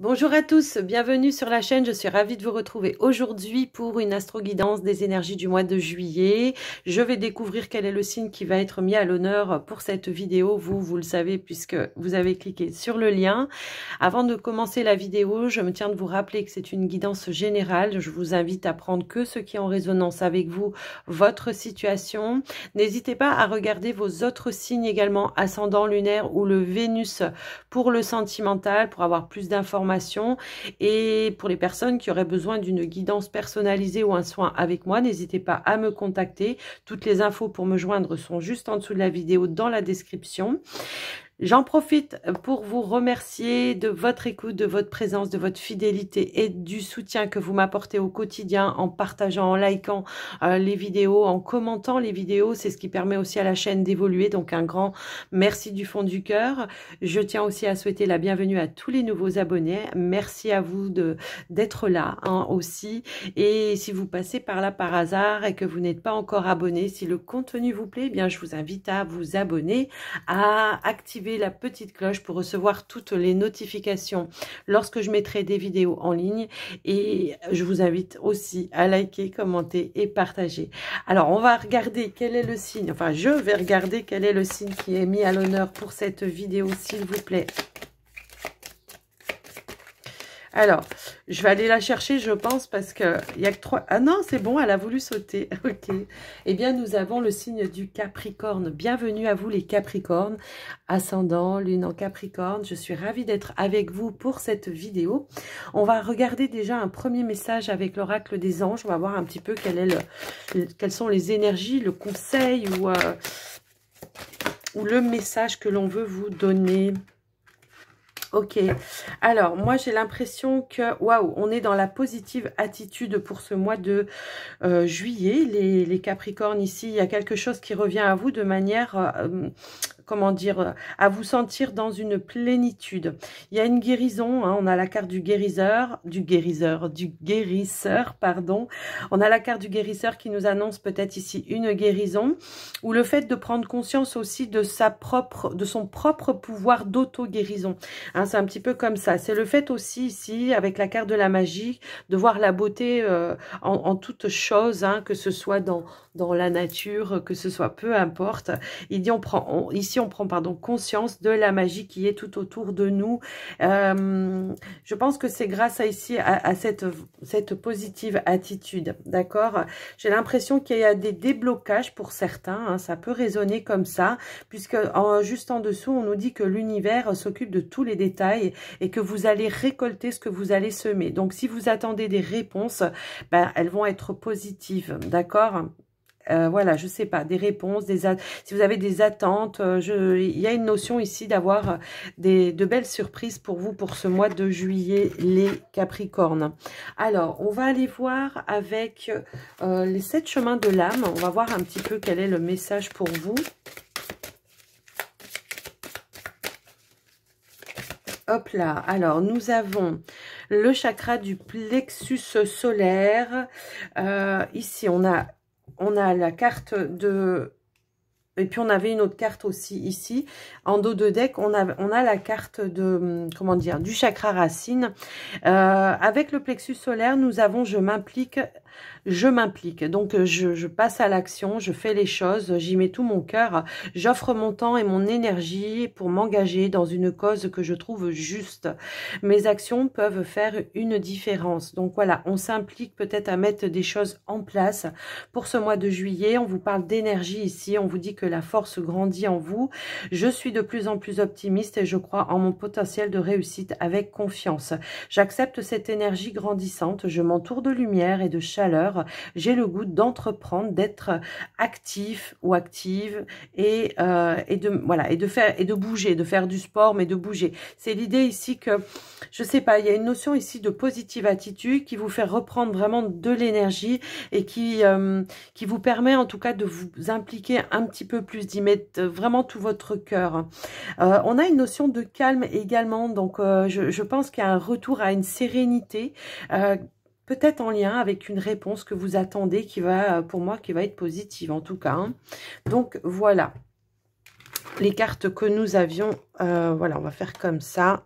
Bonjour à tous, bienvenue sur la chaîne, je suis ravie de vous retrouver aujourd'hui pour une astro-guidance des énergies du mois de juillet. Je vais découvrir quel est le signe qui va être mis à l'honneur pour cette vidéo, vous le savez puisque vous avez cliqué sur le lien. Avant de commencer la vidéo, je me tiens de vous rappeler que c'est une guidance générale, je vous invite à prendre que ce qui est en résonance avec vous, votre situation. N'hésitez pas à regarder vos autres signes également, ascendant lunaire ou le Vénus pour le sentimental, pour avoir plus d'informations. Et pour les personnes qui auraient besoin d'une guidance personnalisée ou un soin avec moi, n'hésitez pas à me contacter. Toutes les infos pour me joindre sont juste en dessous de la vidéo dans la description. J'en profite pour vous remercier de votre écoute, de votre présence, de votre fidélité et du soutien que vous m'apportez au quotidien en partageant, en likant les vidéos, en commentant les vidéos. C'est ce qui permet aussi à la chaîne d'évoluer. Donc un grand merci du fond du cœur. Je tiens aussi à souhaiter la bienvenue à tous les nouveaux abonnés. Merci à vous d'être là aussi. Et si vous passez par là par hasard et que vous n'êtes pas encore abonné, si le contenu vous plaît, eh bien je vous invite à vous abonner, à activer la petite cloche pour recevoir toutes les notifications lorsque je mettrai des vidéos en ligne, et je vous invite aussi à liker, commenter et partager. Alors on va regarder quel est le signe, enfin je vais regarder quel est le signe qui est mis à l'honneur pour cette vidéo, s'il vous plaît. Alors, je vais aller la chercher, je pense, parce que il y a que 3... Ah non, c'est bon, elle a voulu sauter. Ok. Eh bien, nous avons le signe du Capricorne. Bienvenue à vous, les Capricornes. Ascendant, lune en Capricorne. Je suis ravie d'être avec vous pour cette vidéo. On va regarder déjà un premier message avec l'oracle des anges. On va voir un petit peu quelles sont les énergies, le conseil ou le message que l'on veut vous donner. Ok, alors moi j'ai l'impression que, waouh, on est dans la positive attitude pour ce mois de juillet, les Capricornes ici. Il y a quelque chose qui revient à vous de manière, comment dire, à vous sentir dans une plénitude. Il y a une guérison, hein, on a la carte du guérisseur, pardon. On a la carte du guérisseur qui nous annonce peut-être ici une guérison, ou le fait de prendre conscience aussi de son propre pouvoir d'auto-guérison. Hein, c'est un petit peu comme ça. C'est le fait aussi ici, avec la carte de la magie, de voir la beauté en toute chose, hein, que ce soit dans la nature, que ce soit peu importe. Il dit ici on prend conscience de la magie qui est tout autour de nous. Je pense que c'est grâce à cette positive attitude, d'accord. J'ai l'impression qu'il y a des déblocages pour certains, hein, ça peut résonner comme ça, puisque juste en dessous on nous dit que l'univers s'occupe de tous les détails et que vous allez récolter ce que vous allez semer. Donc si vous attendez des réponses, ben, elles vont être positives, d'accord. Voilà, je sais pas, des réponses, si vous avez des attentes, il y a une notion ici d'avoir de belles surprises pour vous pour ce mois de juillet, les Capricornes. Alors, on va aller voir avec les 7 chemins de l'âme. On va voir un petit peu quel est le message pour vous. Hop là, alors nous avons le chakra du plexus solaire. Ici, on a la carte de... Et puis, on avait une autre carte aussi ici. En dos de deck, on a la carte de, comment dire, du chakra racine. Avec le plexus solaire, nous avons je m'implique. Donc, je passe à l'action, je fais les choses, j'y mets tout mon cœur. J'offre mon temps et mon énergie pour m'engager dans une cause que je trouve juste. Mes actions peuvent faire une différence. Donc, voilà, on s'implique peut-être à mettre des choses en place pour ce mois de juillet. On vous parle d'énergie ici, on vous dit que la force grandit en vous. Je suis de plus en plus optimiste et je crois en mon potentiel de réussite avec confiance. J'accepte cette énergie grandissante, je m'entoure de lumière et de chaleur. J'ai le goût d'entreprendre, d'être actif ou active et de bouger, de faire du sport, mais de bouger. C'est l'idée ici que, je sais pas, il y a une notion ici de positive attitude qui vous fait reprendre vraiment de l'énergie et qui vous permet en tout cas de vous impliquer un petit peu plus, d'y mettre vraiment tout votre cœur. On a une notion de calme également, donc je pense qu'il y a un retour à une sérénité, peut-être en lien avec une réponse que vous attendez qui va, pour moi, qui va être positive en tout cas. Hein. Donc voilà, les cartes que nous avions, voilà, on va faire comme ça.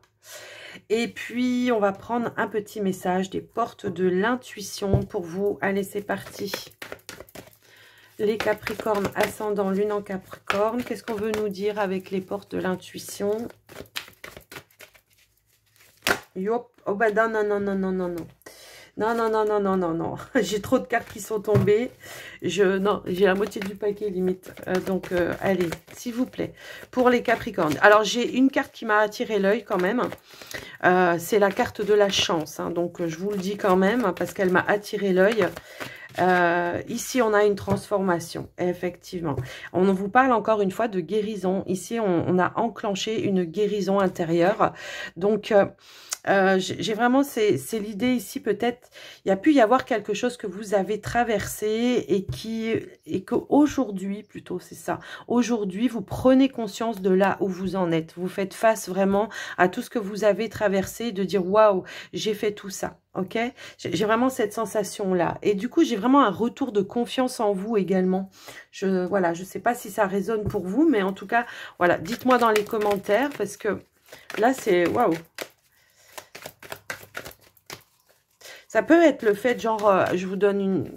Et puis, on va prendre un petit message des portes de l'intuition pour vous. Allez, c'est parti. Les Capricornes, ascendant lune en Capricorne. Qu'est-ce qu'on veut nous dire avec les portes de l'intuition? Yop. Oh bah non, non, non, non, non, non, non. Non, non, non, non, non, non, non. J'ai trop de cartes qui sont tombées. Non, j'ai la moitié du paquet limite. Allez, s'il vous plaît. Pour les Capricornes. Alors, j'ai une carte qui m'a attiré l'œil quand même. C'est la carte de la chance. Hein, donc, je vous le dis quand même parce qu'elle m'a attiré l'œil. Ici, on a une transformation, effectivement. On vous parle encore une fois de guérison. Ici, on a enclenché une guérison intérieure. Donc, j'ai vraiment, c'est l'idée ici, peut-être, il y a pu y avoir quelque chose que vous avez traversé et qu'aujourd'hui, plutôt, c'est ça, aujourd'hui, vous prenez conscience de là où vous en êtes. Vous faites face vraiment à tout ce que vous avez traversé, de dire, waouh, j'ai fait tout ça. Ok, j'ai vraiment cette sensation-là. Et du coup, j'ai vraiment un retour de confiance en vous également. Voilà, je sais pas si ça résonne pour vous, mais en tout cas, voilà, dites-moi dans les commentaires parce que là, c'est waouh. Ça peut être le fait, genre, je vous donne une...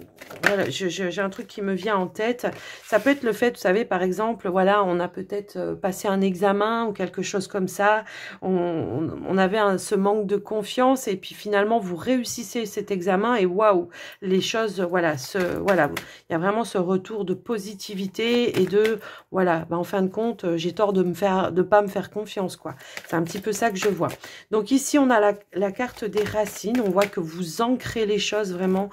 Voilà, j'ai un truc qui me vient en tête. Ça peut être le fait, vous savez, par exemple, voilà, on a peut-être passé un examen ou quelque chose comme ça. On avait ce manque de confiance et puis finalement, vous réussissez cet examen et waouh, les choses, voilà, voilà, il y a vraiment ce retour de positivité et de, voilà, en fin de compte, j'ai tort de pas me faire confiance, quoi. C'est un petit peu ça que je vois. Donc ici, on a la carte des racines. On voit que vous ancrez les choses vraiment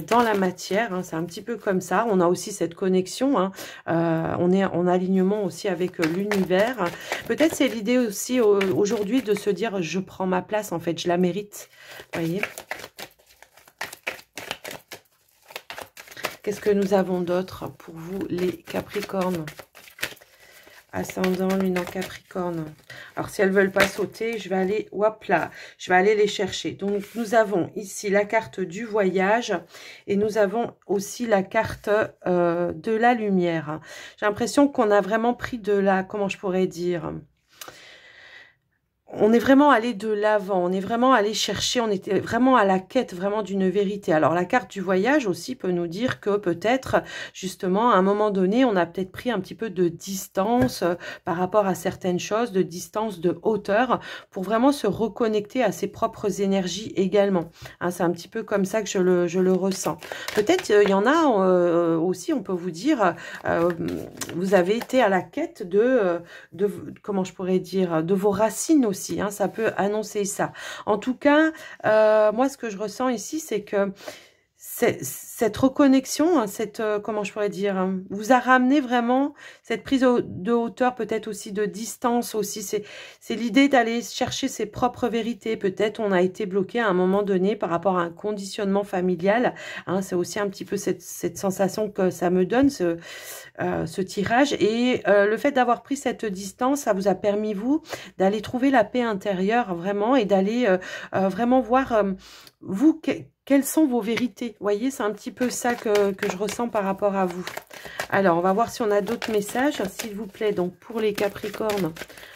dans la matière. Hein, c'est un petit peu comme ça. On a aussi cette connexion. Hein, on est en alignement aussi avec l'univers. Peut-être c'est l'idée aussi aujourd'hui de se dire je prends ma place, en fait, je la mérite. Vous voyez? Qu'est-ce que nous avons d'autre pour vous, les Capricornes? Ascendant, lune en Capricorne. Alors, si elles ne veulent pas sauter, je vais aller, hop là, je vais aller les chercher. Donc, nous avons ici la carte du voyage et nous avons aussi la carte de la lumière. J'ai l'impression qu'on a vraiment pris de la, comment je pourrais dire... On est vraiment allé de l'avant, on est vraiment allé chercher, on était vraiment à la quête vraiment d'une vérité. Alors la carte du voyage aussi peut nous dire que peut-être justement à un moment donné, on a peut-être pris un petit peu de distance par rapport à certaines choses, de distance, de hauteur, pour vraiment se reconnecter à ses propres énergies également. Hein, c'est un petit peu comme ça que je le ressens. Peut-être il y en a aussi, on peut vous dire, vous avez été à la quête de comment je pourrais dire, de vos racines aussi. Hein, ça peut annoncer ça. En tout cas, moi, ce que je ressens ici, c'est que cette reconnexion, hein, comment je pourrais dire, hein, vous a ramené vraiment cette prise de hauteur, peut-être aussi de distance aussi. C'est l'idée d'aller chercher ses propres vérités. Peut-être on a été bloqué à un moment donné par rapport à un conditionnement familial. Hein, c'est aussi un petit peu cette sensation que ça me donne, ce tirage. Et le fait d'avoir pris cette distance, ça vous a permis, vous, d'aller trouver la paix intérieure vraiment et d'aller vraiment voir, vous, quelles sont vos vérités? Vous voyez, c'est un petit peu ça que je ressens par rapport à vous. Alors, on va voir si on a d'autres messages, s'il vous plaît. Donc, pour les Capricornes,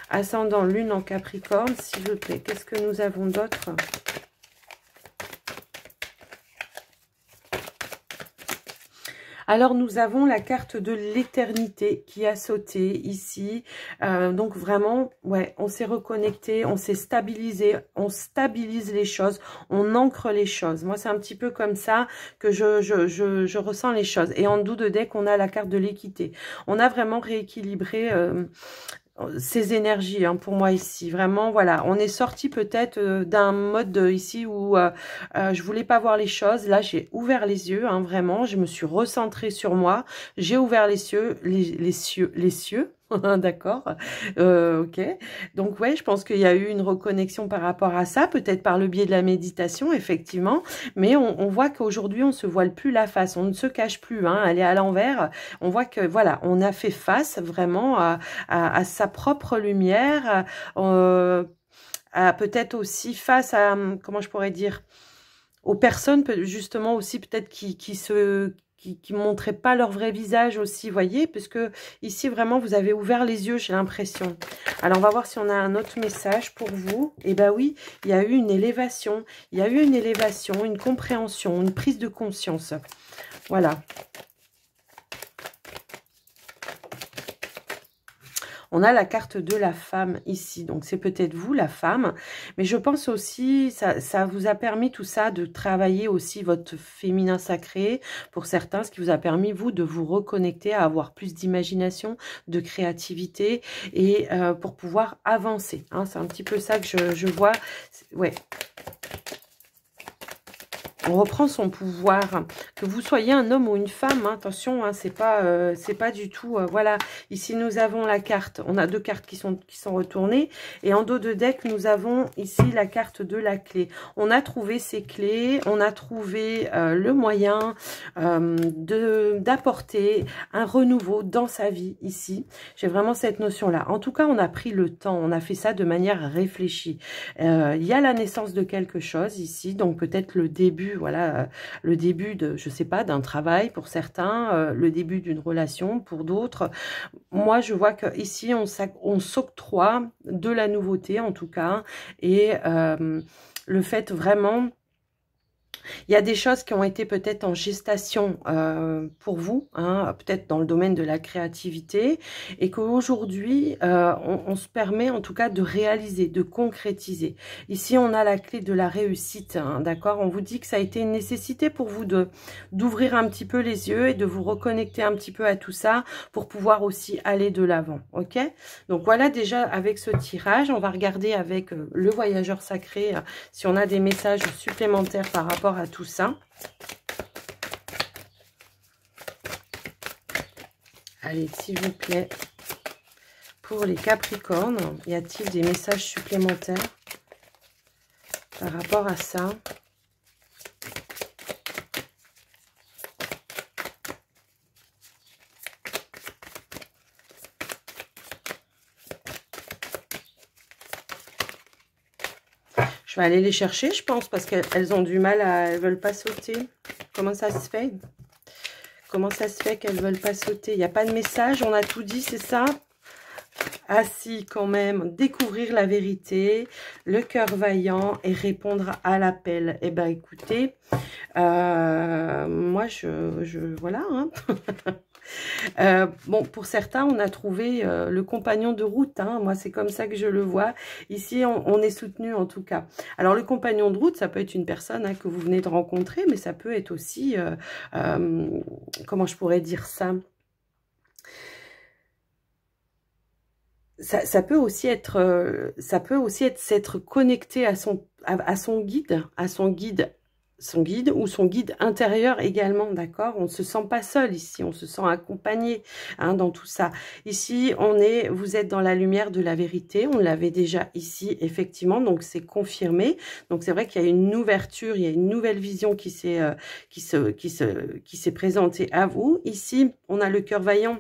ascendant lune en Capricorne, s'il vous plaît. Qu'est-ce que nous avons d'autre? Alors, nous avons la carte de l'éternité qui a sauté ici. Donc, vraiment, ouais, on s'est reconnecté, on s'est stabilisé, on stabilise les choses, on ancre les choses. Moi, c'est un petit peu comme ça que je ressens les choses. Et en dessous de deck, on a la carte de l'équité. On a vraiment rééquilibré... ces énergies, hein, pour moi ici, vraiment, voilà, on est sorti peut-être d'un mode ici où je voulais pas voir les choses. Là, j'ai ouvert les yeux, hein, vraiment, je me suis recentrée sur moi, j'ai ouvert les cieux, les cieux, d'accord, ok. Donc ouais, je pense qu'il y a eu une reconnexion par rapport à ça, peut-être par le biais de la méditation, effectivement, mais on voit qu'aujourd'hui, on se voile plus la face, on ne se cache plus, hein, elle est à l'envers. On voit que voilà, on a fait face vraiment à sa propre lumière, peut-être aussi face à, comment je pourrais dire, aux personnes justement aussi peut-être qui qui montraient pas leur vrai visage aussi, voyez, puisque ici vraiment vous avez ouvert les yeux, j'ai l'impression. Alors on va voir si on a un autre message pour vous. Eh ben oui, il y a eu une élévation, il y a eu une élévation, une compréhension, une prise de conscience. Voilà. On a la carte de la femme ici, donc c'est peut-être vous la femme, mais je pense aussi, ça vous a permis tout ça de travailler aussi votre féminin sacré pour certains, ce qui vous a permis vous de vous reconnecter, à avoir plus d'imagination, de créativité et pour pouvoir avancer. Hein, c'est un petit peu ça que je vois, ouais. On reprend son pouvoir, que vous soyez un homme ou une femme, hein, attention, hein, c'est pas du tout, voilà. Ici, nous avons la carte, on a deux cartes qui sont retournées, et en dos de deck, nous avons ici la carte de la clé. On a trouvé ces clés, on a trouvé le moyen d'apporter un renouveau dans sa vie, ici. J'ai vraiment cette notion-là. En tout cas, on a pris le temps, on a fait ça de manière réfléchie. Il y a la naissance de quelque chose ici, donc peut-être le début, voilà, le début de, je sais pas, d'un travail pour certains, le début d'une relation pour d'autres. Moi, je vois que ici on s'octroie de la nouveauté en tout cas, et le fait vraiment... Il y a des choses qui ont été peut-être en gestation pour vous, hein, peut-être dans le domaine de la créativité, et qu'aujourd'hui, on se permet en tout cas de réaliser, de concrétiser. Ici, on a la clé de la réussite, hein, d'accord? On vous dit que ça a été une nécessité pour vous d'ouvrir un petit peu les yeux et de vous reconnecter un petit peu à tout ça pour pouvoir aussi aller de l'avant, ok? Donc voilà, déjà avec ce tirage, on va regarder avec le voyageur sacré si on a des messages supplémentaires par rapport à tout ça. Allez, s'il vous plaît, pour les Capricornes, y a-t-il des messages supplémentaires par rapport à ça? Je vais aller les chercher, je pense, parce qu'elles ont du mal à... Elles veulent pas sauter. Comment ça se fait? Comment ça se fait qu'elles veulent pas sauter? Il n'y a pas de message, on a tout dit, c'est ça? Ah si, quand même. Découvrir la vérité, le cœur vaillant et répondre à l'appel. Eh ben, écoutez, moi, voilà, hein. Bon, pour certains, on a trouvé le compagnon de route, hein. Moi, c'est comme ça que je le vois. Ici, on est soutenu en tout cas. Alors, le compagnon de route, ça peut être une personne hein, que vous venez de rencontrer, mais ça peut être aussi, comment je pourrais dire ça? Ça peut aussi être s'être connecté à son guide, son guide ou son guide intérieur également, d'accord? On ne se sent pas seul ici, on se sent accompagné hein, dans tout ça. Ici, vous êtes dans la lumière de la vérité, on l'avait déjà ici, effectivement, donc c'est confirmé. Donc c'est vrai qu'il y a une ouverture, il y a une nouvelle vision qui s'est présentée à vous. Ici, on a le cœur vaillant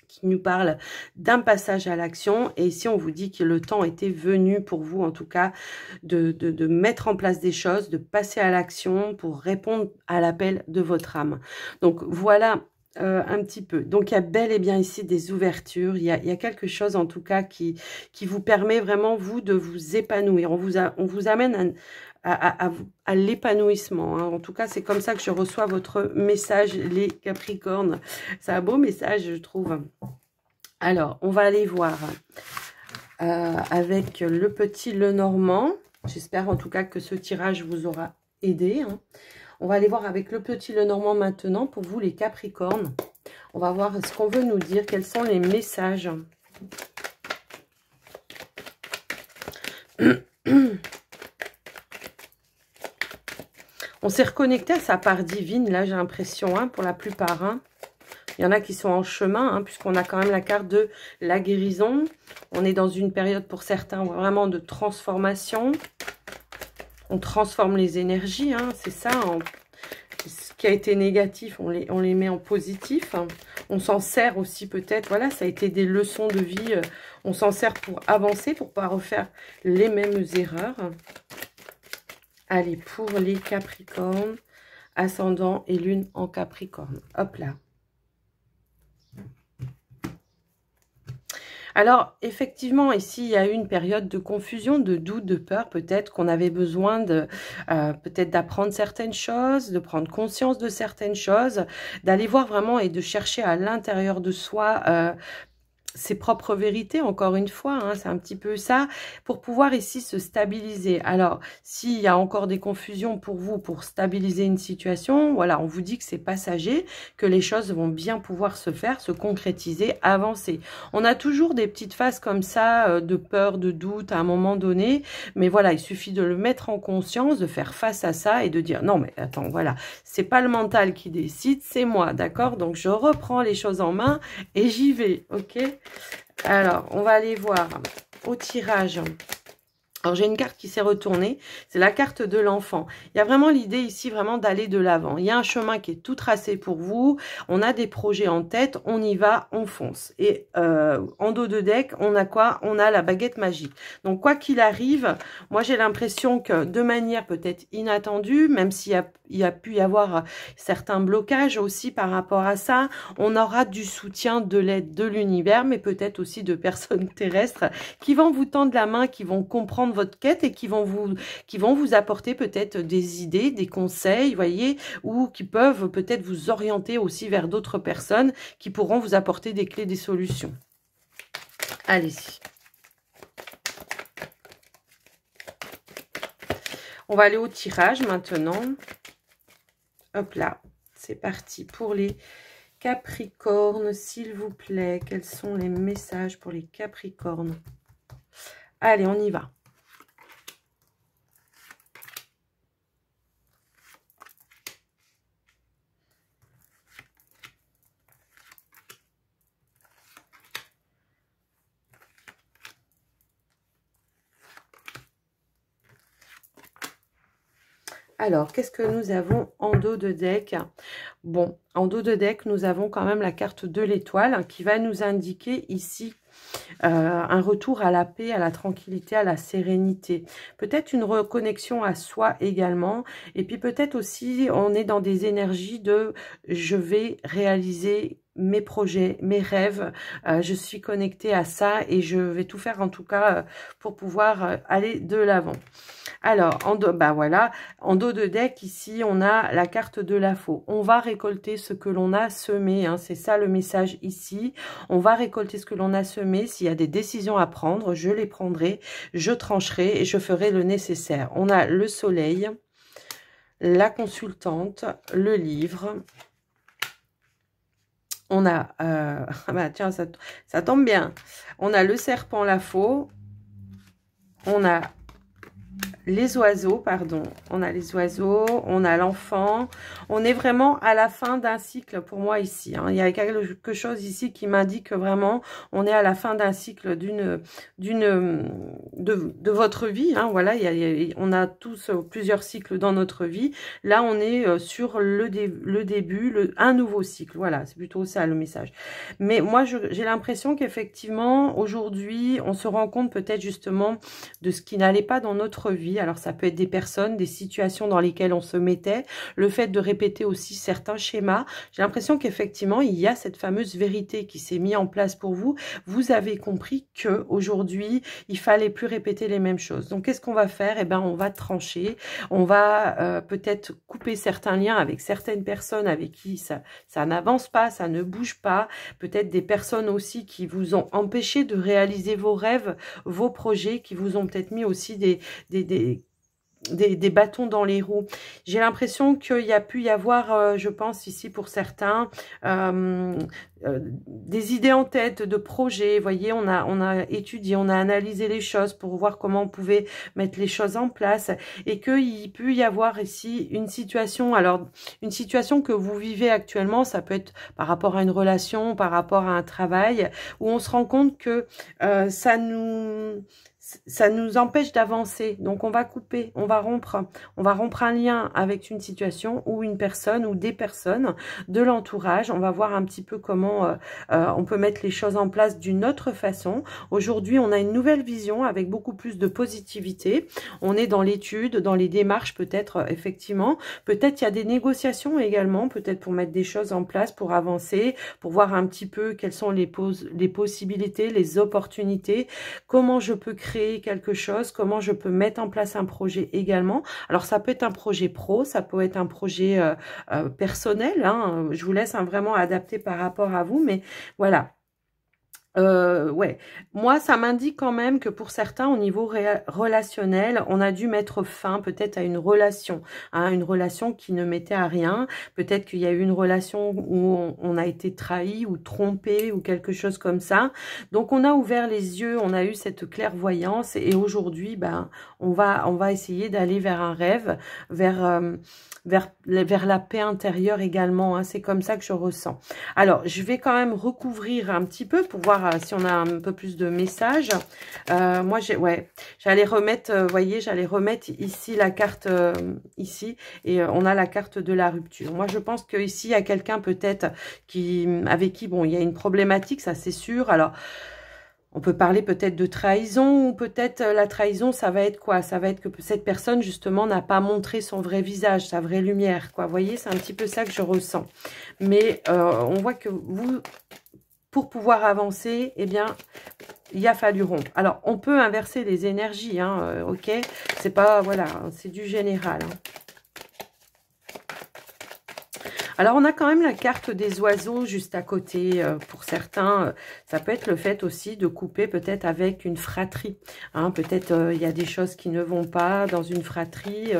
qui nous parle d'un passage à l'action. Et ici, on vous dit que le temps était venu pour vous, en tout cas, de mettre en place des choses, de passer à l'action pour répondre à l'appel de votre âme. Donc, voilà un petit peu. Donc, il y a bel et bien ici des ouvertures. Il y a quelque chose, en tout cas, qui vous permet vraiment, vous, de vous épanouir. On vous amène à l'épanouissement. Hein. En tout cas, c'est comme ça que je reçois votre message, les Capricornes. C'est un beau message, je trouve. Alors, on va aller voir avec le petit Lenormand. J'espère en tout cas que ce tirage vous aura aidé. Hein. On va aller voir avec le petit Lenormand maintenant pour vous, les Capricornes. On va voir ce qu'on veut nous dire, quels sont les messages. On s'est reconnecté à sa part divine, là, j'ai l'impression, hein, pour la plupart. Hein. Il y en a qui sont en chemin, hein, puisqu'on a quand même la carte de la guérison. On est dans une période, pour certains, vraiment de transformation. On transforme les énergies, hein, c'est ça. Ce qui a été négatif, on les met en positif. Hein. On s'en sert aussi peut-être, voilà, ça a été des leçons de vie. On s'en sert pour avancer, pour ne pas refaire les mêmes erreurs. Allez, pour les Capricornes, ascendant et lune en Capricorne. Hop là. Alors, effectivement, ici, il y a eu une période de confusion, de doute, de peur. Peut-être qu'on avait besoin de peut-être d'apprendre certaines choses, de prendre conscience de certaines choses, d'aller voir vraiment et de chercher à l'intérieur de soi ses propres vérités, encore une fois, hein, c'est un petit peu ça, pour pouvoir ici se stabiliser. Alors, s'il y a encore des confusions pour vous, pour stabiliser une situation, voilà, on vous dit que c'est passager, que les choses vont bien pouvoir se faire, se concrétiser, avancer. On a toujours des petites phases comme ça, de peur, de doute à un moment donné, mais voilà, il suffit de le mettre en conscience, de faire face à ça et de dire, non mais attends, voilà, c'est pas le mental qui décide, c'est moi, d'accord? Donc, je reprends les choses en main et j'y vais, ok? Alors, on va aller voir au tirage. Alors, j'ai une carte qui s'est retournée. C'est la carte de l'enfant. Il y a vraiment l'idée ici vraiment d'aller de l'avant. Il y a un chemin qui est tout tracé pour vous. On a des projets en tête. On y va, on fonce. Et en dos de deck, on a quoi? On a la baguette magique. Donc, quoi qu'il arrive, moi, j'ai l'impression que de manière peut-être inattendue, même s'il y a pu y avoir certains blocages aussi par rapport à ça, on aura du soutien, de l'aide de l'univers, mais peut-être aussi de personnes terrestres qui vont vous tendre la main, qui vont comprendre votre quête et qui vont vous apporter peut-être des idées, des conseils, vous voyez, ou qui peuvent peut-être vous orienter aussi vers d'autres personnes qui pourront vous apporter des clés, des solutions. Allez-y. On va aller au tirage maintenant. Hop là, c'est parti pour les Capricornes, s'il vous plaît. Quels sont les messages pour les Capricornes? Allez, on y va. Alors, qu'est-ce que nous avons en dos de deck? Bon, en dos de deck, nous avons quand même la carte de l'étoile qui va nous indiquer ici un retour à la paix, à la tranquillité, à la sérénité. Peut-être une reconnexion à soi également. Et puis peut-être aussi, on est dans des énergies de « je vais réaliser mes projets, mes rêves, je suis connectée à ça et je vais tout faire en tout cas pour pouvoir aller de l'avant ». Alors, voilà, en dos de deck, ici, on a la carte de la faux. On va récolter ce que l'on a semé, hein, c'est ça le message ici. On va récolter ce que l'on a semé. S'il y a des décisions à prendre, je les prendrai, je trancherai et je ferai le nécessaire. On a le soleil, la consultante, le livre. On a, bah tiens, ça tombe bien. On a le serpent, la faux. On a les oiseaux, pardon, on a les oiseaux, on a l'enfant, on est vraiment à la fin d'un cycle pour moi ici, hein. Il y a quelque chose ici qui m'indique que vraiment on est à la fin d'un cycle de votre vie, hein. Voilà, on a tous plusieurs cycles dans notre vie, là on est sur le début, un nouveau cycle, voilà, c'est plutôt ça le message. Mais moi j'ai l'impression qu'effectivement aujourd'hui on se rend compte peut-être justement de ce qui n'allait pas dans notre vie. Alors ça peut être des personnes, des situations dans lesquelles on se mettait, le fait de répéter aussi certains schémas. J'ai l'impression qu'effectivement il y a cette fameuse vérité qui s'est mise en place pour vous. Vous avez compris que aujourd'hui il fallait plus répéter les mêmes choses. Donc qu'est-ce qu'on va faire? Eh ben on va trancher, on va peut-être couper certains liens avec certaines personnes avec qui ça n'avance pas, ça ne bouge pas. Peut-être des personnes aussi qui vous ont empêché de réaliser vos rêves, vos projets, qui vous ont peut-être mis aussi des bâtons dans les roues. J'ai l'impression qu'il y a pu y avoir, je pense ici pour certains, des idées en tête de projets. Vous voyez, on a étudié, on a analysé les choses pour voir comment on pouvait mettre les choses en place et qu'il peut y avoir ici une situation. Alors, une situation que vous vivez actuellement, ça peut être par rapport à une relation, par rapport à un travail, où on se rend compte que ça ça nous empêche d'avancer. Donc, on va couper, on va rompre un lien avec une situation ou une personne ou des personnes de l'entourage. On va voir un petit peu comment on peut mettre les choses en place d'une autre façon. Aujourd'hui, on a une nouvelle vision avec beaucoup plus de positivité. On est dans l'étude, dans les démarches peut-être, effectivement. Peut-être il y a des négociations également, peut-être pour mettre des choses en place, pour avancer, pour voir un petit peu quelles sont les possibilités, les opportunités, comment je peux créer quelque chose, comment je peux mettre en place un projet également. Alors, ça peut être un projet pro, ça peut être un projet personnel, hein. Je vous laisse vraiment adapter par rapport à vous, mais voilà. Ouais, moi ça m'indique quand même que pour certains au niveau relationnel, on a dû mettre fin peut-être à une relation, hein, une relation qui ne mettait à rien. Peut-être qu'il y a eu une relation où on a été trahi ou trompé ou quelque chose comme ça. Donc on a ouvert les yeux, on a eu cette clairvoyance et aujourd'hui, ben on va essayer d'aller vers un rêve, vers la paix intérieure également, hein. C'est comme ça que je ressens. Alors, je vais quand même recouvrir un petit peu pour voir si on a un peu plus de messages. Moi, j'allais remettre, voyez, j'allais remettre ici la carte, ici, et on a la carte de la rupture. Moi, je pense qu'ici, il y a quelqu'un peut-être avec qui, bon, il y a une problématique, ça c'est sûr. Alors, on peut parler peut-être de trahison ou peut-être la trahison, ça va être quoi? Ça va être que cette personne, justement, n'a pas montré son vrai visage, sa vraie lumière, quoi. Vous voyez, c'est un petit peu ça que je ressens. Mais on voit que vous, pour pouvoir avancer, eh bien, il a fallu rompre. Alors, on peut inverser les énergies, hein, ok? C'est pas, voilà, c'est du général, hein. Alors, on a quand même la carte des oiseaux juste à côté. Pour certains, ça peut être le fait aussi de couper peut-être avec une fratrie. Hein, peut-être il y a des choses qui ne vont pas dans une fratrie.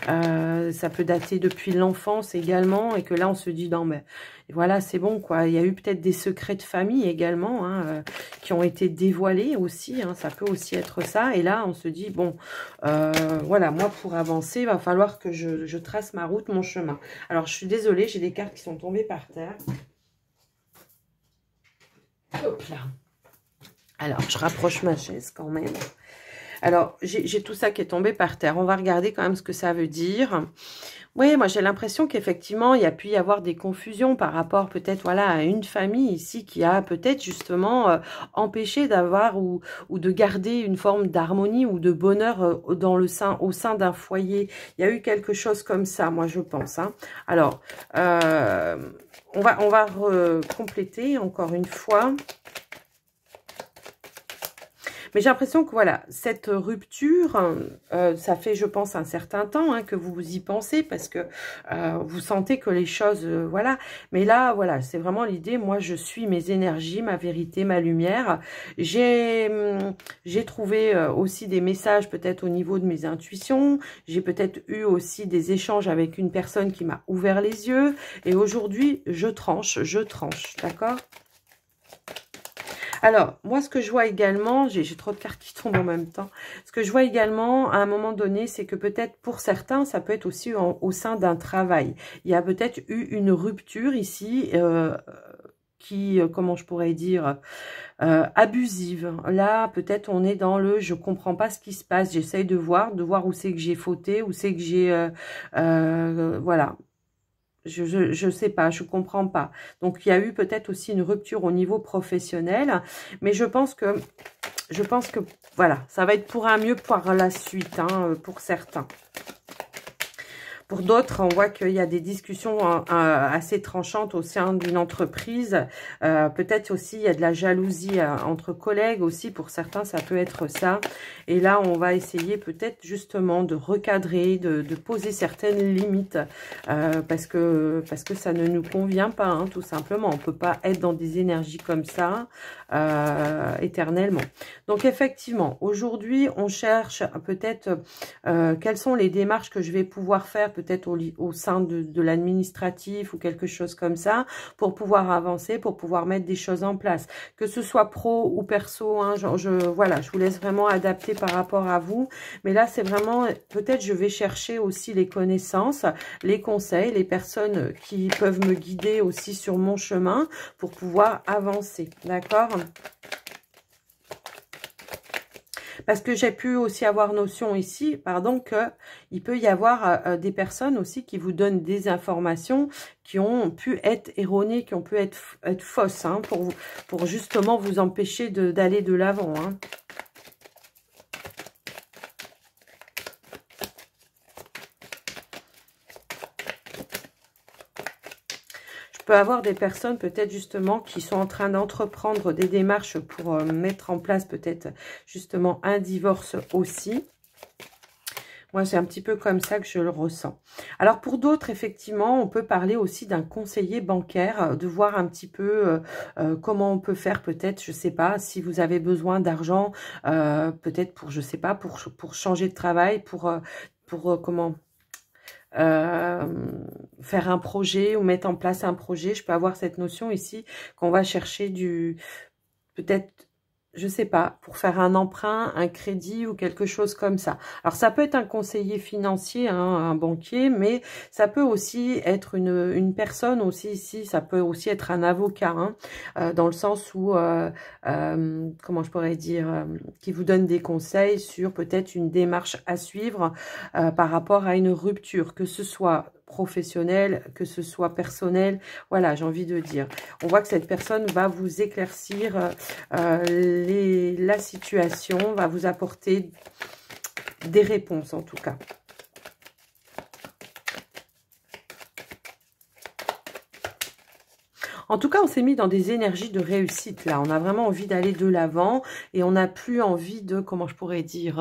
Ça peut dater depuis l'enfance également. Et que là, on se dit, non, mais voilà, c'est bon, quoi. Il y a eu peut-être des secrets de famille également, hein, qui ont été dévoilés aussi. Hein, ça peut aussi être ça. Et là, on se dit, bon, voilà, moi, pour avancer, il va falloir que je trace ma route, mon chemin. Alors, je suis désolée, j'ai des cartes qui sont tombées par terre. Hop là. Alors, je rapproche ma chaise quand même. Alors, j'ai tout ça qui est tombé par terre. On va regarder quand même ce que ça veut dire. Oui, moi j'ai l'impression qu'effectivement, il y a pu y avoir des confusions par rapport peut-être voilà, à une famille ici qui a peut-être justement empêché d'avoir ou de garder une forme d'harmonie ou de bonheur au sein d'un foyer. Il y a eu quelque chose comme ça, moi je pense. Hein. Alors, on va compléter encore une fois. Mais j'ai l'impression que voilà, cette rupture, ça fait, je pense, un certain temps hein, que vous y pensez parce que vous sentez que les choses, voilà. Mais là, voilà, c'est vraiment l'idée. Moi, je suis mes énergies, ma vérité, ma lumière. J'ai trouvé aussi des messages peut-être au niveau de mes intuitions. J'ai peut-être eu aussi des échanges avec une personne qui m'a ouvert les yeux. Et aujourd'hui, je tranche, d'accord ? Alors, moi, ce que je vois également, j'ai trop de cartes qui tombent en même temps. Ce que je vois également, à un moment donné, c'est que peut-être pour certains, ça peut être aussi au sein d'un travail. Il y a peut-être eu une rupture ici qui, comment je pourrais dire, abusive. Là, peut-être on est dans le « je comprends pas ce qui se passe ». J'essaye de voir où c'est que j'ai fauté, où c'est que j'ai... voilà. Je sais pas, je comprends pas. Donc, il y a eu peut-être aussi une rupture au niveau professionnel. Mais je pense que, voilà, ça va être pour un mieux par la suite, hein, pour certains. Pour d'autres, on voit qu'il y a des discussions assez tranchantes au sein d'une entreprise. Peut-être aussi, il y a de la jalousie entre collègues aussi. Pour certains, ça peut être ça. Et là, on va essayer peut-être justement de recadrer, de poser certaines limites parce que ça ne nous convient pas, hein, tout simplement. On peut pas être dans des énergies comme ça éternellement. Donc, effectivement, aujourd'hui, on cherche peut-être quelles sont les démarches que je vais pouvoir faire peut-être au sein de l'administratif ou quelque chose comme ça, pour pouvoir avancer, pour pouvoir mettre des choses en place. Que ce soit pro ou perso, hein, voilà, je vous laisse vraiment adapter par rapport à vous. Mais là, c'est vraiment, peut-être je vais chercher aussi les connaissances, les conseils, les personnes qui peuvent me guider aussi sur mon chemin pour pouvoir avancer. D'accord ? Parce que j'ai pu aussi avoir notion ici, pardon, qu'il peut y avoir des personnes aussi qui vous donnent des informations qui ont pu être erronées, qui ont pu être fausses, hein, pour justement vous empêcher d'aller de l'avant, hein. Peut avoir des personnes peut-être justement qui sont en train d'entreprendre des démarches pour mettre en place peut-être justement un divorce aussi. Moi, c'est un petit peu comme ça que je le ressens. Alors, pour d'autres, effectivement, on peut parler aussi d'un conseiller bancaire, de voir un petit peu comment on peut faire peut-être, je sais pas, si vous avez besoin d'argent, peut-être pour, je sais pas, pour changer de travail, comment... faire un projet ou mettre en place un projet. Je peux avoir cette notion ici qu'on va chercher peut-être, je sais pas, pour faire un emprunt, un crédit ou quelque chose comme ça. Alors, ça peut être un conseiller financier, hein, un banquier, mais ça peut aussi être une personne aussi ici, ça peut aussi être un avocat, hein, dans le sens où, comment je pourrais dire, qui vous donne des conseils sur peut-être une démarche à suivre par rapport à une rupture, que ce soit professionnel, que ce soit personnel, voilà, j'ai envie de dire. On voit que cette personne va vous éclaircir la situation, va vous apporter des réponses en tout cas. En tout cas, on s'est mis dans des énergies de réussite là. On a vraiment envie d'aller de l'avant et on n'a plus envie de, comment je pourrais dire...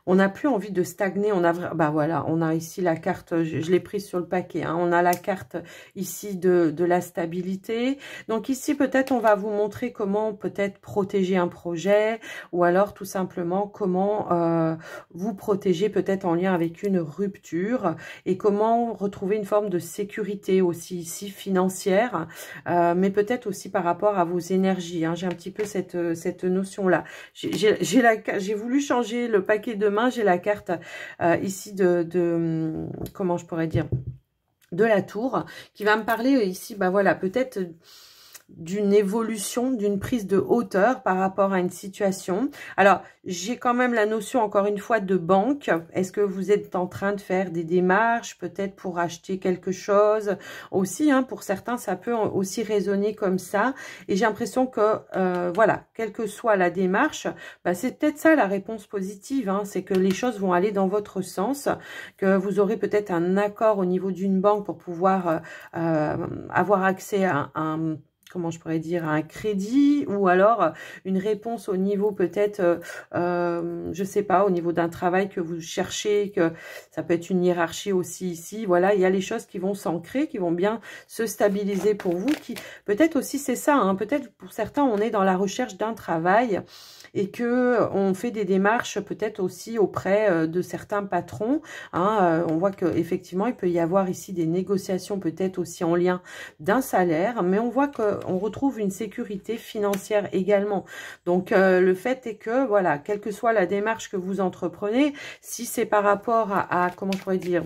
on n'a plus envie de stagner. Bah voilà, on a ici la carte, je l'ai prise sur le paquet, hein, on a la carte ici de la stabilité. Donc ici, peut-être, on va vous montrer comment peut-être protéger un projet ou alors tout simplement comment vous protéger peut-être en lien avec une rupture et comment retrouver une forme de sécurité aussi ici financière, mais peut-être aussi par rapport à vos énergies, hein. J'ai un petit peu cette notion-là. J'ai voulu changer le paquet de main, j'ai la carte ici comment je pourrais dire, de la tour, qui va me parler ici, bah voilà, peut-être d'une évolution, d'une prise de hauteur par rapport à une situation. Alors, j'ai quand même la notion, encore une fois, de banque. Est-ce que vous êtes en train de faire des démarches, peut-être pour acheter quelque chose aussi, hein, pour certains, ça peut aussi résonner comme ça. Et j'ai l'impression que, voilà, quelle que soit la démarche, bah, c'est peut-être ça la réponse positive, hein, c'est que les choses vont aller dans votre sens, que vous aurez peut-être un accord au niveau d'une banque pour pouvoir avoir accès à un comment je pourrais dire, un crédit ou alors une réponse au niveau peut-être, je sais pas, au niveau d'un travail que vous cherchez, que ça peut être une hiérarchie aussi ici. Voilà, il y a les choses qui vont s'ancrer, qui vont bien se stabiliser pour vous. Qui peut-être aussi c'est ça, hein, peut-être pour certains on est dans la recherche d'un travail et que on fait des démarches peut-être aussi auprès de certains patrons, hein, on voit que effectivement il peut y avoir ici des négociations peut-être aussi en lien d'un salaire, mais on voit qu'on retrouve une sécurité financière également. Donc le fait est que voilà, quelle que soit la démarche que vous entreprenez, si c'est par rapport à comment je pourrais dire,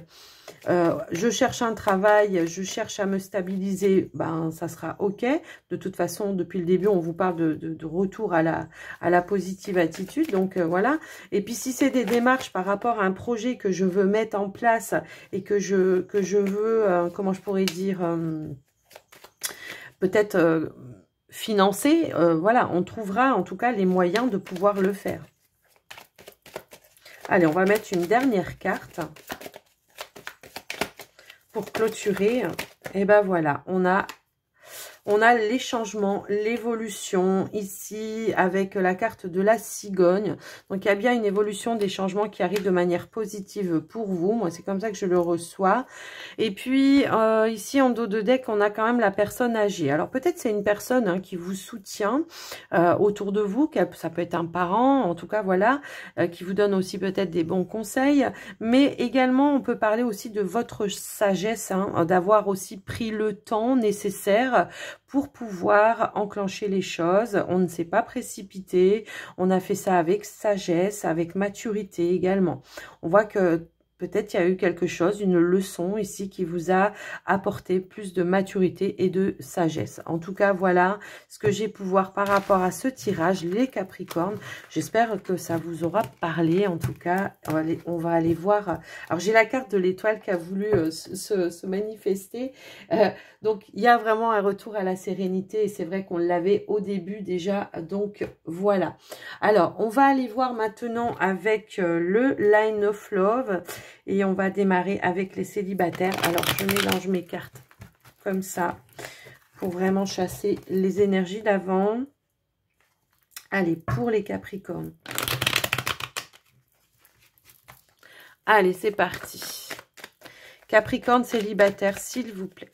je cherche un travail, je cherche à me stabiliser, ben ça sera ok. De toute façon, depuis le début, on vous parle de retour à la positive attitude. Donc voilà. Et puis si c'est des démarches par rapport à un projet que je veux mettre en place et que je veux, comment je pourrais dire, peut-être financer, voilà, on trouvera en tout cas les moyens de pouvoir le faire. Allez, on va mettre une dernière carte pour clôturer. Et ben voilà, on a les changements, l'évolution ici avec la carte de la cigogne. Donc, il y a bien une évolution des changements qui arrivent de manière positive pour vous. Moi, c'est comme ça que je le reçois. Et puis, ici, en dos de deck, on a quand même la personne âgée. Alors, peut-être c'est une personne hein, qui vous soutient autour de vous. Ça peut être un parent, en tout cas, voilà, qui vous donne aussi peut-être des bons conseils. Mais également, on peut parler aussi de votre sagesse, hein, d'avoir aussi pris le temps nécessaire pour pouvoir enclencher les choses. On ne s'est pas précipité, on a fait ça avec sagesse, avec maturité également. On voit que peut-être il y a eu quelque chose, une leçon ici qui vous a apporté plus de maturité et de sagesse. En tout cas, voilà ce que j'ai pu voir par rapport à ce tirage, les Capricornes. J'espère que ça vous aura parlé. En tout cas, on va aller voir. Alors, j'ai la carte de l'étoile qui a voulu se manifester. Donc, il y a vraiment un retour à la sérénité et c'est vrai qu'on l'avait au début déjà. Donc, voilà. Alors, on va aller voir maintenant avec le Line of Love. Et on va démarrer avec les célibataires. Alors, je mélange mes cartes comme ça pour vraiment chasser les énergies d'avant. Allez, pour les Capricornes. Allez, c'est parti. Capricorne célibataire, s'il vous plaît.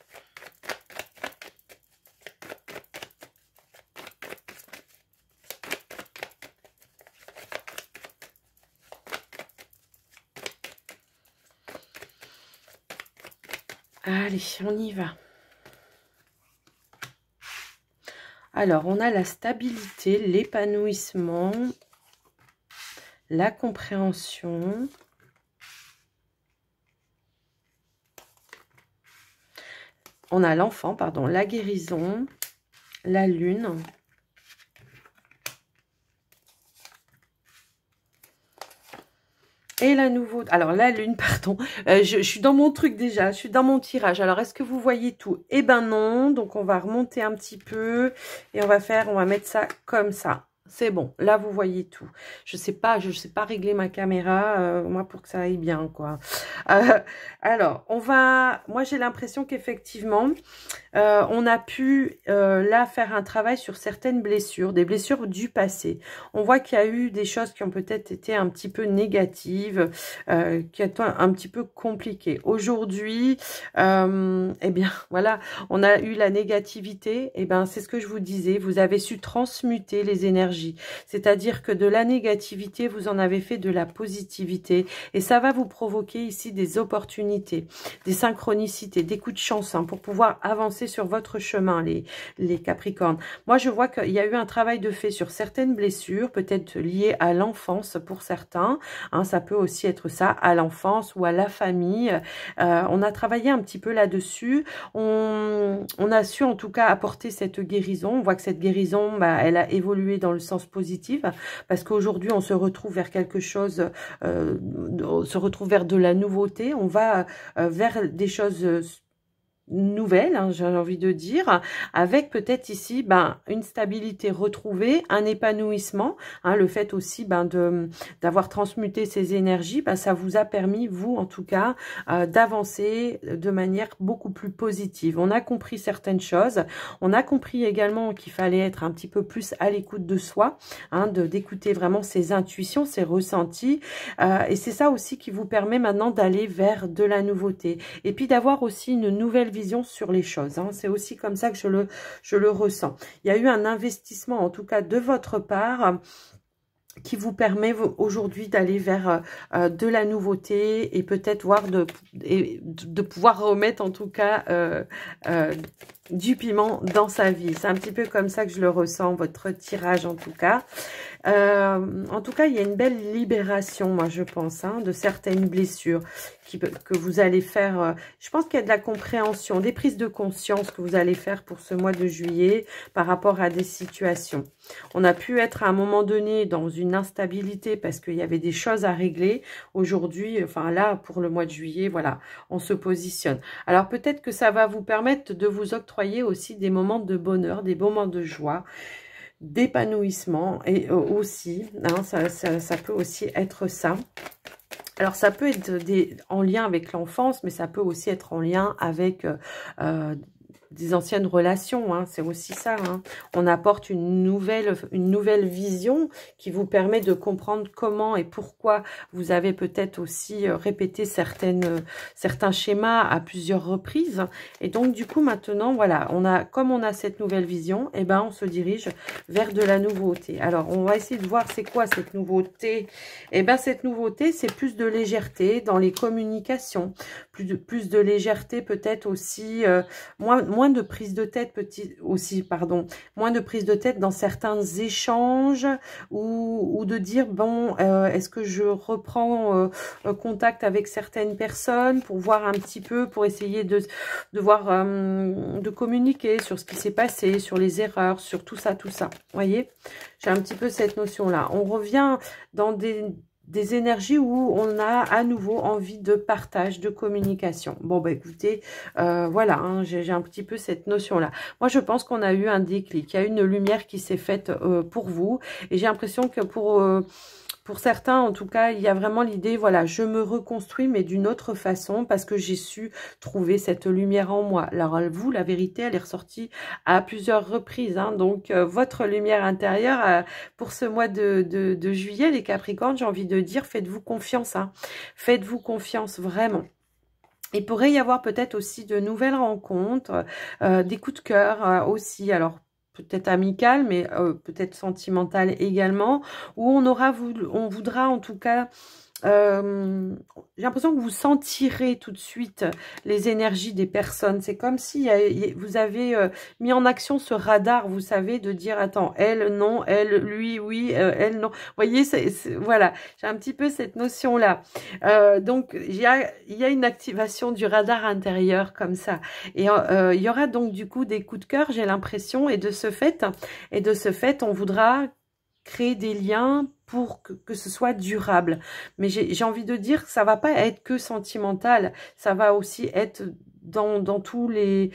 Allez, on y va. Alors, on a la stabilité, l'épanouissement, la compréhension. On a l'enfant, pardon, la guérison, la lune. Et la nouveauté, alors la lune, pardon, je suis dans mon truc déjà, je suis dans mon tirage. Alors, est-ce que vous voyez tout? Eh ben non, donc on va remonter un petit peu et on va mettre ça comme ça. C'est bon, là vous voyez tout. Je sais pas régler ma caméra, moi pour que ça aille bien quoi. Alors, moi j'ai l'impression qu'effectivement, on a pu là faire un travail sur certaines blessures, des blessures du passé. On voit qu'il y a eu des choses qui ont peut-être été un petit peu négatives, qui étaient un petit peu compliquées. Aujourd'hui, eh bien voilà, on a eu la négativité, eh bien c'est ce que je vous disais, vous avez su transmuter les énergies. C'est-à-dire que de la négativité, vous en avez fait de la positivité. Et ça va vous provoquer ici des opportunités, des synchronicités, des coups de chance pour pouvoir avancer sur votre chemin, les Capricornes. Moi, je vois qu'il y a eu un travail de fait sur certaines blessures, peut-être liées à l'enfance pour certains. Ça peut aussi être ça, à l'enfance ou à la famille. On a travaillé un petit peu là-dessus. On a su en tout cas apporter cette guérison. On voit que cette guérison, elle a évolué dans le sens positif, parce qu'aujourd'hui on se retrouve vers quelque chose, on se retrouve vers de la nouveauté, on va vers des choses nouvelle, j'ai envie de dire, avec peut-être ici une stabilité retrouvée, un épanouissement, le fait aussi d'avoir transmuté ces énergies, ça vous a permis, vous en tout cas, d'avancer de manière beaucoup plus positive. On a compris certaines choses, on a compris également qu'il fallait être un petit peu plus à l'écoute de soi, d'écouter vraiment ses intuitions, ses ressentis, et c'est ça aussi qui vous permet maintenant d'aller vers de la nouveauté, et puis d'avoir aussi une nouvelle vision sur les choses. C'est aussi comme ça que je le ressens. Il y a eu un investissement, en tout cas de votre part, qui vous permet aujourd'hui d'aller vers de la nouveauté et peut-être voir de pouvoir remettre en tout cas du piment dans sa vie. C'est un petit peu comme ça que je le ressens, votre tirage en tout cas. En tout cas, il y a une belle libération, moi je pense, de certaines blessures que vous allez faire. Je pense qu'il y a de la compréhension, des prises de conscience que vous allez faire pour ce mois de juillet par rapport à des situations. On a pu être à un moment donné dans une instabilité parce qu'il y avait des choses à régler. Aujourd'hui, enfin là, pour le mois de juillet, voilà, on se positionne. Alors peut-être que ça va vous permettre de vous octroyer aussi des moments de bonheur, des moments de joie, d'épanouissement, et aussi, ça peut aussi être ça. Alors, ça peut être en lien avec l'enfance, mais ça peut aussi être en lien avec des anciennes relations, c'est aussi ça. On apporte une nouvelle vision qui vous permet de comprendre comment et pourquoi vous avez peut-être aussi répété certains schémas à plusieurs reprises. Et donc, du coup, maintenant, voilà, comme on a cette nouvelle vision, on se dirige vers de la nouveauté. Alors, on va essayer de voir c'est quoi cette nouveauté. Cette nouveauté, c'est plus de légèreté dans les communications, plus de légèreté peut-être aussi, moins moins de prise de tête moins de prise de tête dans certains échanges ou de dire, bon, est-ce que je reprends contact avec certaines personnes pour voir un petit peu, pour essayer de voir, de communiquer sur ce qui s'est passé, sur les erreurs, sur tout ça, Vous voyez, j'ai un petit peu cette notion-là. On revient dans des énergies où on a à nouveau envie de partage, de communication. Bon, bah écoutez, voilà, hein, j'ai un petit peu cette notion-là. Moi, je pense qu'on a eu un déclic. Il y a une lumière qui s'est faite pour vous. Et j'ai l'impression que pour certains, en tout cas, il y a vraiment l'idée, voilà, je me reconstruis, mais d'une autre façon, parce que j'ai su trouver cette lumière en moi. Alors, vous, la vérité, elle est ressortie à plusieurs reprises. Hein, donc, votre lumière intérieure, pour ce mois de juillet, les Capricornes, j'ai envie de dire, faites-vous confiance. Hein, faites-vous confiance, vraiment. Il pourrait y avoir peut-être aussi de nouvelles rencontres, des coups de cœur aussi. Alors, peut-être amical, mais peut-être sentimental également, où on voudra en tout cas, j'ai l'impression que vous sentirez tout de suite les énergies des personnes. C'est comme si vous avez mis en action ce radar, vous savez, de dire, attends, elle, non, elle, lui, oui, elle, non. Vous voyez, voilà, j'ai un petit peu cette notion-là. Donc, il y a une activation du radar intérieur comme ça. Et il y aura donc du coup des coups de cœur, j'ai l'impression, et de ce fait, on voudra créer des liens pour que ce soit durable. Mais j'ai envie de dire que ça va pas être que sentimental, ça va aussi être dans tous les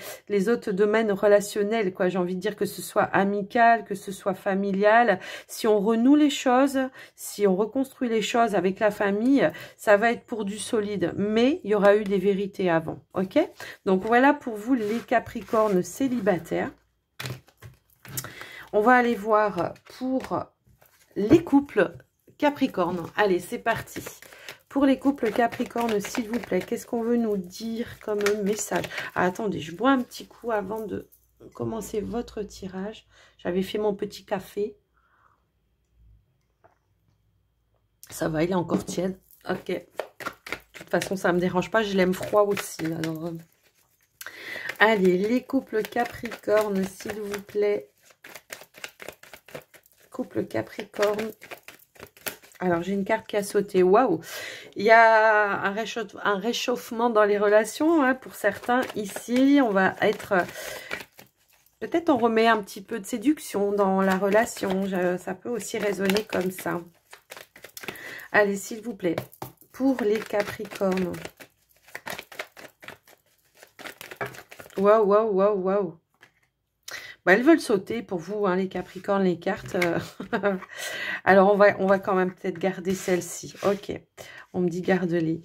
autres domaines relationnels, quoi. J'ai envie de dire que ce soit amical, que ce soit familial. Si on renoue les choses, si on reconstruit les choses avec la famille, ça va être pour du solide. Mais il y aura eu des vérités avant, ok? Donc voilà pour vous les Capricornes célibataires. On va aller voir pour les couples Capricornes. Allez, c'est parti. Pour les couples Capricornes, s'il vous plaît, qu'est-ce qu'on veut nous dire comme message? Ah, attendez, je bois un petit coup avant de commencer votre tirage. J'avais fait mon petit café. Ça va, il est encore tiède. Ok. De toute façon, ça ne me dérange pas. Je l'aime froid aussi. Alors, allez, les couples Capricornes, s'il vous plaît. Couple Capricorne. Alors, j'ai une carte qui a sauté. Waouh! Il y a un réchauffement dans les relations. Hein, pour certains, ici, on va être... peut-être on remet un petit peu de séduction dans la relation. Ça peut aussi résonner comme ça. Allez, s'il vous plaît. Pour les Capricornes. Waouh, waouh, waouh, waouh. Bah, elles veulent sauter pour vous, hein, les Capricornes, les cartes. Alors, on va quand même peut-être garder celle-ci. Ok, on me dit garde-les.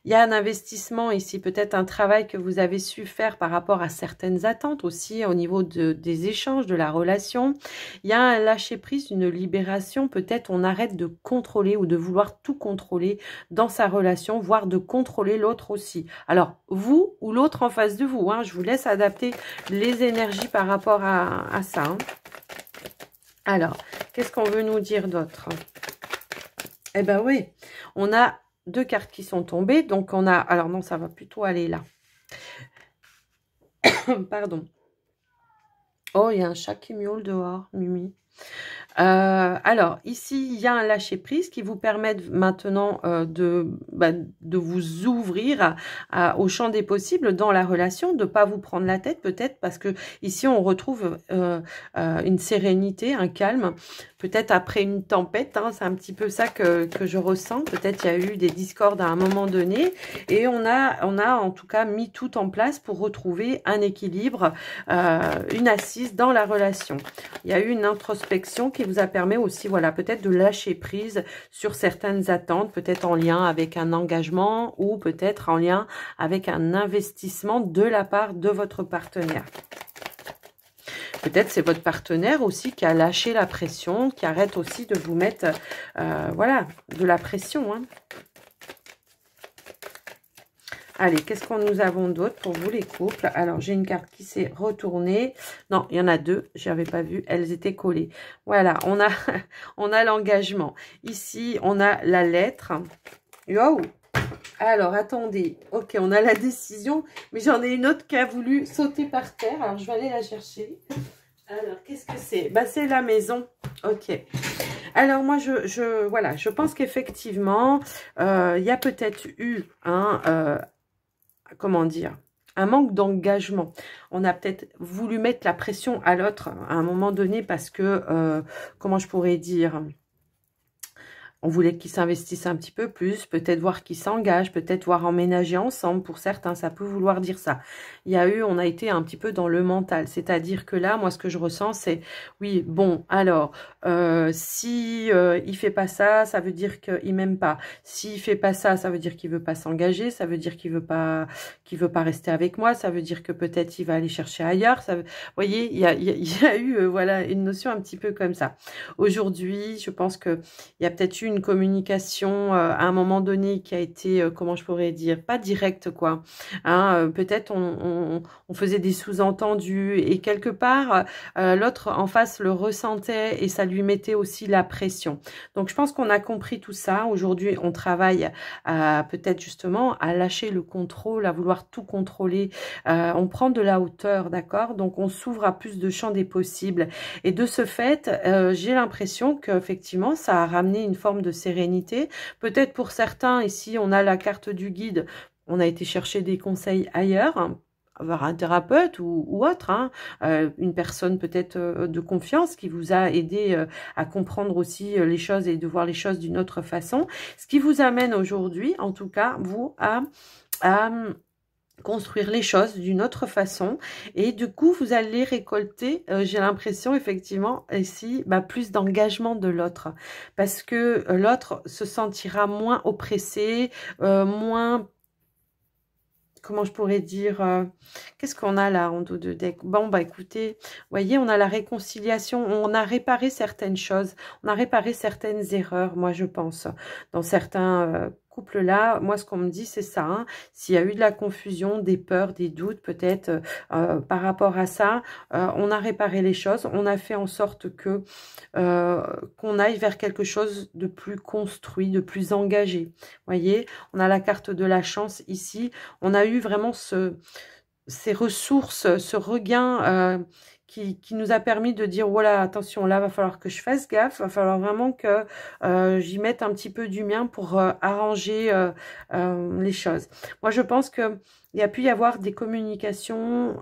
Il y a un investissement ici, peut-être un travail que vous avez su faire par rapport à certaines attentes aussi au niveau des échanges, de la relation. Il y a un lâcher-prise, une libération. Peut-être on arrête de contrôler ou de vouloir tout contrôler dans sa relation, voire de contrôler l'autre aussi. Alors, vous ou l'autre en face de vous, hein, je vous laisse adapter les énergies par rapport à ça. Hein. Alors, qu'est-ce qu'on veut nous dire d'autre? Eh ben oui, on a deux cartes qui sont tombées. Donc, on a... alors non, ça va plutôt aller là. Pardon. Oh, il y a un chat qui miaule dehors, Mimi. Alors, ici, il y a un lâcher-prise qui vous permet maintenant de vous ouvrir au champ des possibles dans la relation, de ne pas vous prendre la tête peut-être, parce que ici, on retrouve une sérénité, un calme, peut-être après une tempête, hein, c'est un petit peu ça que je ressens, peut-être il y a eu des discordes à un moment donné, et on a en tout cas mis tout en place pour retrouver un équilibre, une assise dans la relation. Il y a eu une introspection qui vous a permis aussi, voilà, peut-être de lâcher prise sur certaines attentes, peut-être en lien avec un engagement ou peut-être en lien avec un investissement de la part de votre partenaire. Peut-être c'est votre partenaire aussi qui a lâché la pression, qui arrête aussi de vous mettre, voilà, de la pression, hein. Allez, qu'est-ce qu'on nous avons d'autre pour vous les couples? Alors, j'ai une carte qui s'est retournée. Non, il y en a deux, je n'avais pas vu, elles étaient collées. Voilà, on a l'engagement. Ici, on a la lettre. Wow, Alors, attendez. Ok, on a la décision, mais j'en ai une autre qui a voulu sauter par terre. Alors, je vais aller la chercher. Alors, qu'est-ce que c'est? Bah, c'est la maison. Ok. Alors, moi, voilà, je pense qu'effectivement, il y a peut-être eu comment dire, un manque d'engagement. On a peut-être voulu mettre la pression à l'autre à un moment donné parce que, comment je pourrais dire... On voulait qu'ils s'investissent un petit peu plus, peut-être voir qu'ils s'engagent, peut-être voir emménager ensemble. Pour certains, ça peut vouloir dire ça. On a été un petit peu dans le mental. C'est-à-dire que là, moi, ce que je ressens, c'est, oui, bon, alors, si il fait pas ça, ça veut dire qu'il m'aime pas. S'il fait pas ça, ça veut dire qu'il veut pas s'engager. Ça veut dire qu'il veut pas rester avec moi. Ça veut dire que peut-être il va aller chercher ailleurs. Vous voyez, il y a eu, voilà, une notion un petit peu comme ça. Aujourd'hui, je pense que il y a peut-être eu une communication à un moment donné qui a été, comment je pourrais dire, pas directe quoi. Peut-être on faisait des sous-entendus et quelque part l'autre en face le ressentait et ça lui mettait aussi la pression. Donc je pense qu'on a compris tout ça. Aujourd'hui, on travaille peut-être justement à lâcher le contrôle, à vouloir tout contrôler. On prend de la hauteur, d'accord? Donc on s'ouvre à plus de champs des possibles. Et de ce fait, j'ai l'impression qu'effectivement, ça a ramené une forme de sérénité. Peut-être pour certains, ici, on a la carte du guide, on a été chercher des conseils ailleurs, hein, voir un thérapeute ou autre, hein, une personne peut-être de confiance qui vous a aidé à comprendre aussi les choses et de voir les choses d'une autre façon. Ce qui vous amène aujourd'hui, en tout cas, vous, à construire les choses d'une autre façon et du coup vous allez récolter j'ai l'impression effectivement ici plus d'engagement de l'autre parce que l'autre se sentira moins oppressé, moins, comment je pourrais dire, qu'est-ce qu'on a là en dos de deck? Bon, écoutez, vous voyez, on a la réconciliation, on a réparé certaines choses, on a réparé certaines erreurs, moi je pense, dans certains couples là. Moi, ce qu'on me dit, c'est ça, hein. S'il y a eu de la confusion, des peurs, des doutes, peut-être par rapport à ça, on a réparé les choses, on a fait en sorte que qu'on aille vers quelque chose de plus construit, de plus engagé. Vous voyez, on a la carte de la chance ici. On a eu vraiment ces ressources, ce regain qui nous a permis de dire, voilà, attention, là, va falloir que je fasse gaffe, va falloir vraiment que j'y mette un petit peu du mien pour arranger les choses. Moi, je pense qu'il y a pu y avoir des communications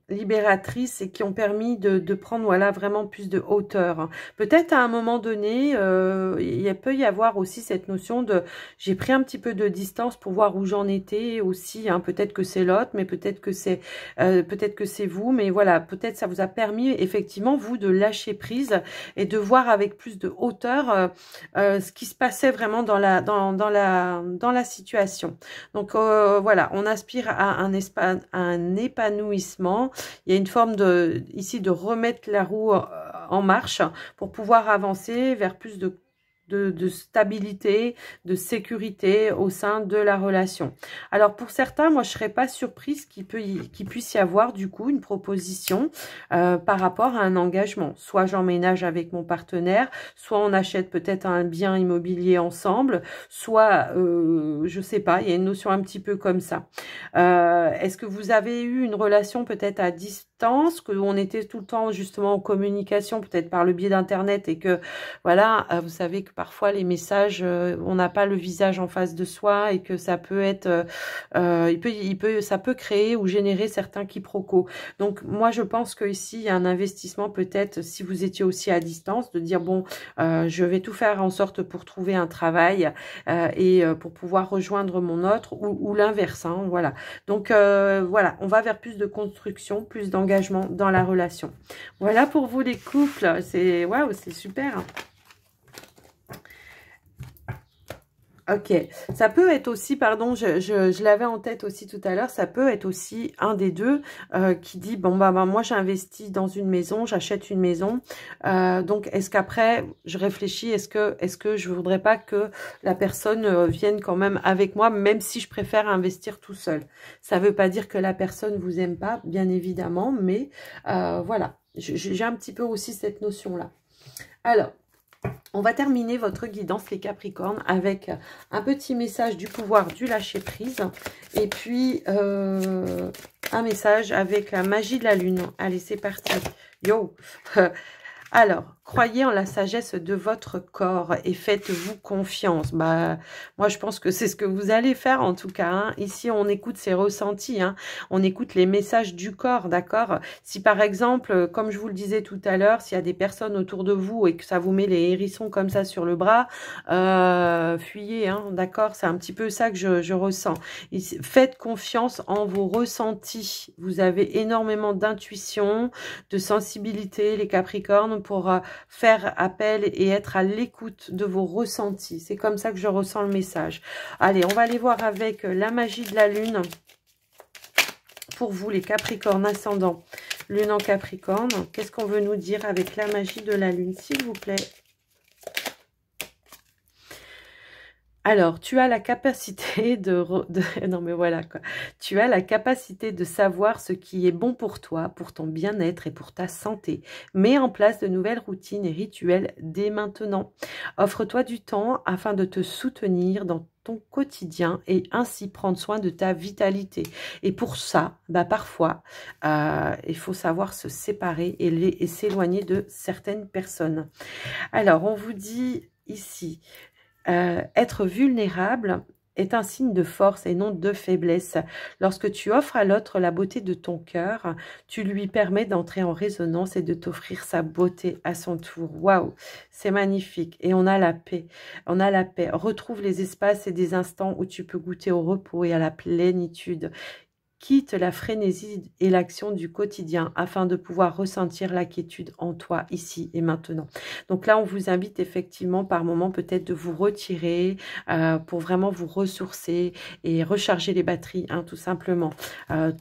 libératrices et qui ont permis de prendre voilà vraiment plus de hauteur. Peut-être à un moment donné, il peut y avoir aussi cette notion de j'ai pris un petit peu de distance pour voir où j'en étais aussi. Peut-être que c'est l'autre, mais peut-être que c'est vous. Mais voilà, peut-être ça vous a permis effectivement vous de lâcher prise et de voir avec plus de hauteur ce qui se passait vraiment dans la situation. Donc voilà, on aspire à un épanouissement. Il y a une forme ici de remettre la roue en marche pour pouvoir avancer vers plus de stabilité, de sécurité au sein de la relation. Alors pour certains, moi je serais pas surprise qu'il puisse y avoir du coup une proposition par rapport à un engagement. Soit j'emménage avec mon partenaire, soit on achète peut-être un bien immobilier ensemble, soit je sais pas, il y a une notion un petit peu comme ça. Est-ce que vous avez eu une relation peut-être à distance, que on était tout le temps justement en communication, peut-être par le biais d'internet et que voilà, vous savez que parfois les messages, on n'a pas le visage en face de soi et que ça peut être, ça peut créer ou générer certains quiproquos. Donc moi je pense que ici il y a un investissement peut-être si vous étiez aussi à distance de dire bon, je vais tout faire en sorte pour trouver un travail et pour pouvoir rejoindre mon autre ou l'inverse. Voilà. Donc voilà, on va vers plus de construction, plus d'engagement dans la relation. Voilà pour vous les couples. C'est waouh, c'est super. Ok, ça peut être aussi, pardon, je l'avais en tête aussi tout à l'heure, ça peut être aussi un des deux qui dit, bon moi j'investis dans une maison, j'achète une maison, donc est-ce qu'après je réfléchis, est-ce que je voudrais pas que la personne vienne quand même avec moi, même si je préfère investir tout seul. Ça veut pas dire que la personne vous aime pas, bien évidemment, mais voilà, j'ai un petit peu aussi cette notion-là. Alors, On va terminer votre guidance, les Capricornes, avec un petit message du pouvoir du lâcher-prise. Et puis, un message avec la magie de la lune. Allez, c'est parti. Yo. Alors, croyez en la sagesse de votre corps et faites-vous confiance. Bah, moi, je pense que c'est ce que vous allez faire en tout cas. Hein. Ici, on écoute ses ressentis. Hein. On écoute les messages du corps, d'accord? Si par exemple, comme je vous le disais tout à l'heure, s'il y a des personnes autour de vous et que ça vous met les hérissons comme ça sur le bras, fuyez, hein, d'accord? C'est un petit peu ça que je ressens. Faites confiance en vos ressentis. Vous avez énormément d'intuition, de sensibilité, les Capricornes, pour faire appel et être à l'écoute de vos ressentis. C'est comme ça que je ressens le message. Allez, on va aller voir avec la magie de la lune. Pour vous, les Capricornes ascendant, lune en Capricorne, qu'est-ce qu'on veut nous dire avec la magie de la lune, s'il vous plaît? Alors, tu as la capacité non mais voilà quoi. Tu as la capacité de savoir ce qui est bon pour toi, pour ton bien-être et pour ta santé. Mets en place de nouvelles routines et rituels dès maintenant. Offre-toi du temps afin de te soutenir dans ton quotidien et ainsi prendre soin de ta vitalité. Et pour ça, bah parfois, il faut savoir se séparer et s'éloigner de certaines personnes. Alors, on vous dit ici... être vulnérable est un signe de force et non de faiblesse. Lorsque tu offres à l'autre la beauté de ton cœur, tu lui permets d'entrer en résonance et de t'offrir sa beauté à son tour. Waouh, c'est magnifique. Et on a la paix. On a la paix. Retrouve les espaces et des instants où tu peux goûter au repos et à la plénitude. Quitte la frénésie et l'action du quotidien afin de pouvoir ressentir la quiétude en toi, ici et maintenant. Donc là, on vous invite effectivement par moment peut-être de vous retirer pour vraiment vous ressourcer et recharger les batteries, hein, tout simplement.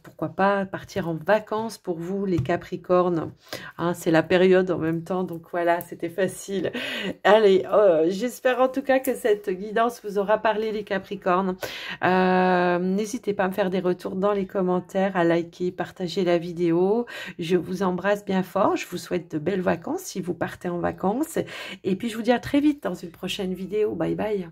Pourquoi pas partir en vacances pour vous, les Capricornes. Hein, c'est la période en même temps, donc voilà, c'était facile. Allez, j'espère en tout cas que cette guidance vous aura parlé, les Capricornes. N'hésitez pas à me faire des retours dans les commentaires, à liker, partager la vidéo. Je vous embrasse bien fort. Je vous souhaite de belles vacances si vous partez en vacances. Et puis, je vous dis à très vite dans une prochaine vidéo. Bye bye.